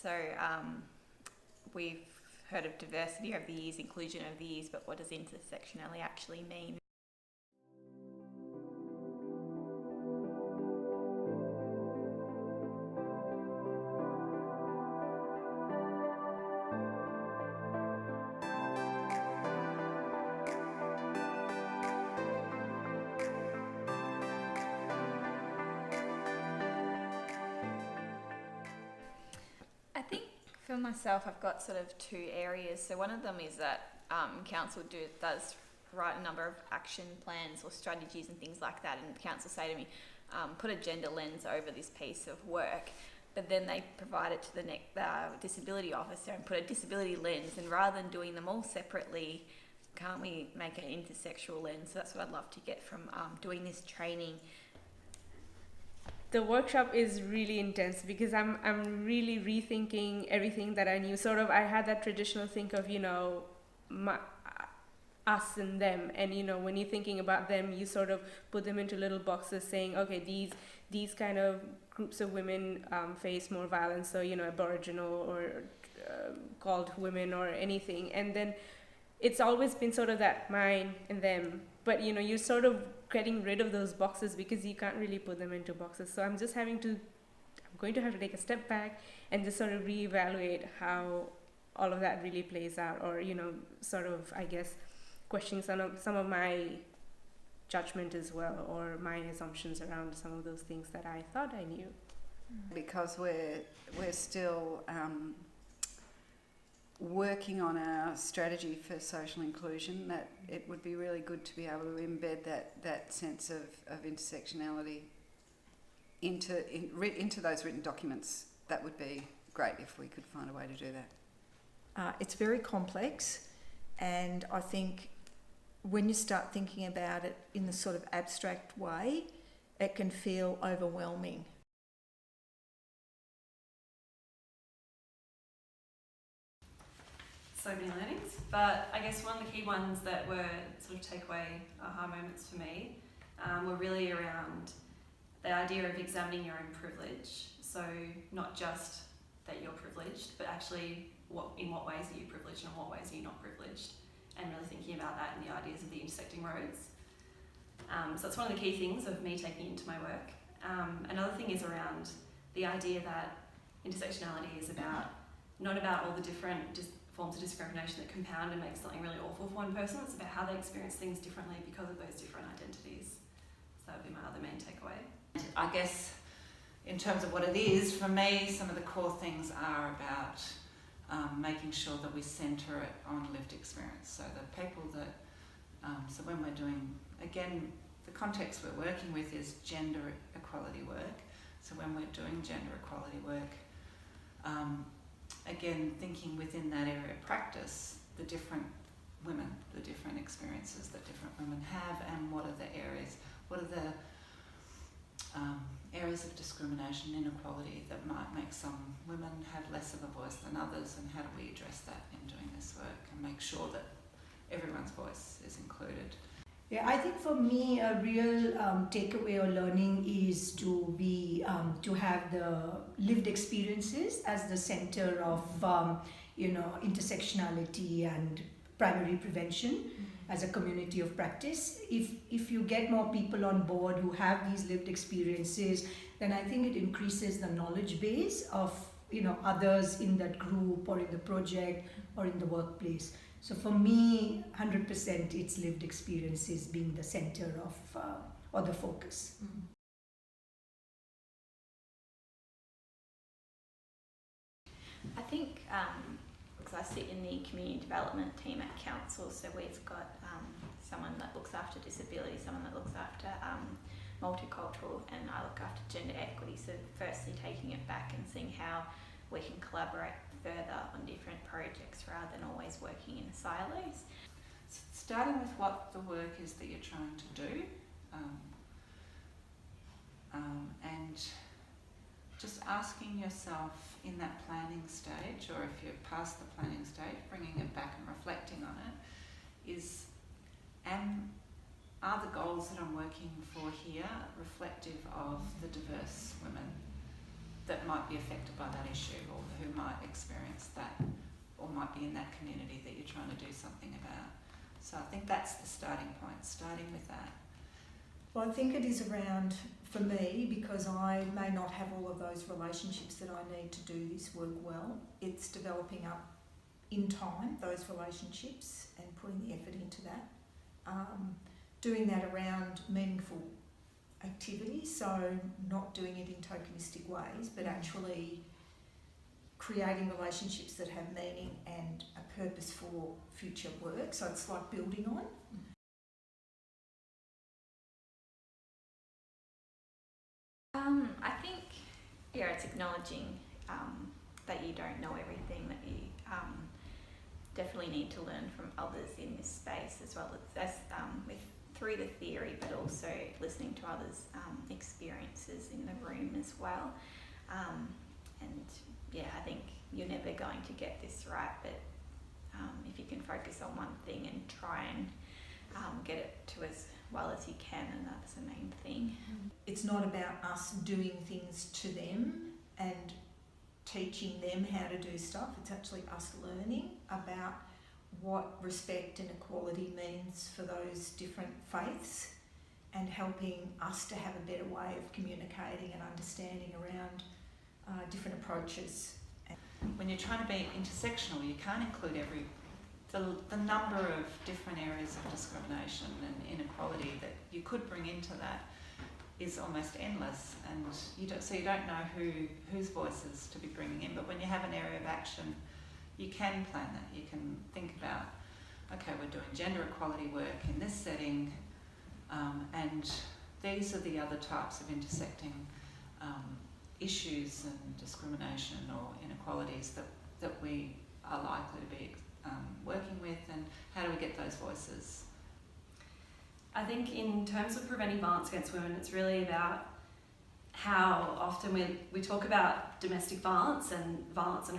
So we've heard of diversity over the years, inclusion over the years, but what does intersectionality actually mean? I think for myself, I've got sort of two areas. So one of them is that council does write a number of action plans or strategies and things like that, and the council say to me, put a gender lens over this piece of work, but then they provide it to the disability officer and put a disability lens, and rather than doing them all separately, can't we make an intersexual lens? So that's what I'd love to get from doing this training. The workshop is really intense because I'm really rethinking everything that I knew. Sort of, I had that traditional think of, us and them, and when you're thinking about them, you sort of put them into little boxes saying, okay, these kind of groups of women face more violence, so Aboriginal or called women or anything, and then it's always been sort of that mine and them, but you're sort of getting rid of those boxes because you can't really put them into boxes. So I'm going to have to take a step back and just sort of reevaluate how all of that really plays out, or sort of, I guess, questioning some of my judgment as well, or my assumptions around some of those things that I thought I knew. Because we're still working on our strategy for social inclusion, that it would be really good to be able to embed that sense of intersectionality into those written documents. That would be great if we could find a way to do that. It's very complex, and I think when you start thinking about it in the sort of abstract way, it can feel overwhelming. So many learnings, but I guess one of the key ones that were sort of takeaway aha moments for me were really around the idea of examining your own privilege. So not just that you're privileged, but actually in what ways are you privileged and in what ways are you not privileged, and really thinking about that and the ideas of the intersecting roads. So that's one of the key things of me taking into my work. Another thing is around the idea that intersectionality is not about all the different forms of discrimination that compound and make something really awful for one person. It's about how they experience things differently because of those different identities. So that would be my other main takeaway. I guess in terms of what it is, for me, some of the core things are about making sure that we centre it on lived experience. So the people that, so when we're doing, again, the context we're working with is gender equality work. So when we're doing gender equality work, again, thinking within that area of practice, the different women, the different experiences that different women have, and what are the areas of discrimination and inequality that might make some women have less of a voice than others, and how do we address that in doing this work and make sure that everyone's voice is included. Yeah, I think for me a real takeaway or learning is to have the lived experiences as the center of intersectionality and primary prevention as a community of practice. If you get more people on board who have these lived experiences, then I think it increases the knowledge base of others in that group or in the project or in the workplace. So for me, 100% it's lived experiences being the center of or the focus. I think, because I sit in the community development team at council, so we've got someone that looks after disability, someone that looks after multicultural, and I look after gender equity. So firstly taking it back and seeing how we can collaborate further on different projects rather than always working in silos. Starting with what the work is that you're trying to do, and just asking yourself in that planning stage, or if you're past the planning stage, bringing it back and reflecting on it, is are the goals that I'm working for here reflective of the diverse women that might be affected by that issue, or who might experience that, or might be in that community that you're trying to do something about. So I think that's the starting point, starting with that. Well, I think it is around, for me, because I may not have all of those relationships that I need to do this work well. It's developing up in time those relationships and putting the effort into that. Doing that around meaningful activities, so not doing it in tokenistic ways, but actually creating relationships that have meaning and a purpose for future work. So it's like building on. I think, yeah, it's acknowledging that you don't know everything, that you definitely need to learn from others in this space, as well as through the theory, but also listening to others' experiences in the room as well. And yeah, I think you're never going to get this right, but if you can focus on one thing and try and get it to as well as you can, and that's the main thing. It's not about us doing things to them and teaching them how to do stuff. It's actually us learning about what respect and equality means for those different faiths, and helping us to have a better way of communicating and understanding around different approaches. When you're trying to be intersectional, you can't include the number of different areas of discrimination and inequality that you could bring into that is almost endless, and you don't know whose voices to be bringing in. But when you have an area of action, you can plan that. You can think about, okay, we're doing gender equality work in this setting, and these are the other types of intersecting issues and discrimination or inequalities that we are likely to be working with, and how do we get those voices? I think in terms of preventing violence against women, it's really about how often we talk about domestic violence and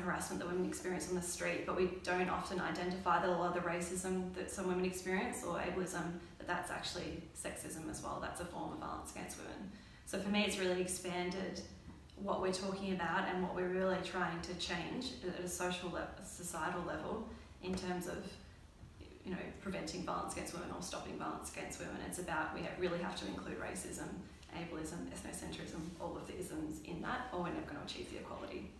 harassment that women experience on the street, but we don't often identify that a lot of the racism that some women experience, or ableism, that's actually sexism as well. That's a form of violence against women. So for me, it's really expanded what we're talking about and what we're really trying to change at a societal level in terms of, preventing violence against women or stopping violence against women. It's about, we really have to include racism, ableism, ethnocentrism, all of these in that, or we're never going to achieve the equality.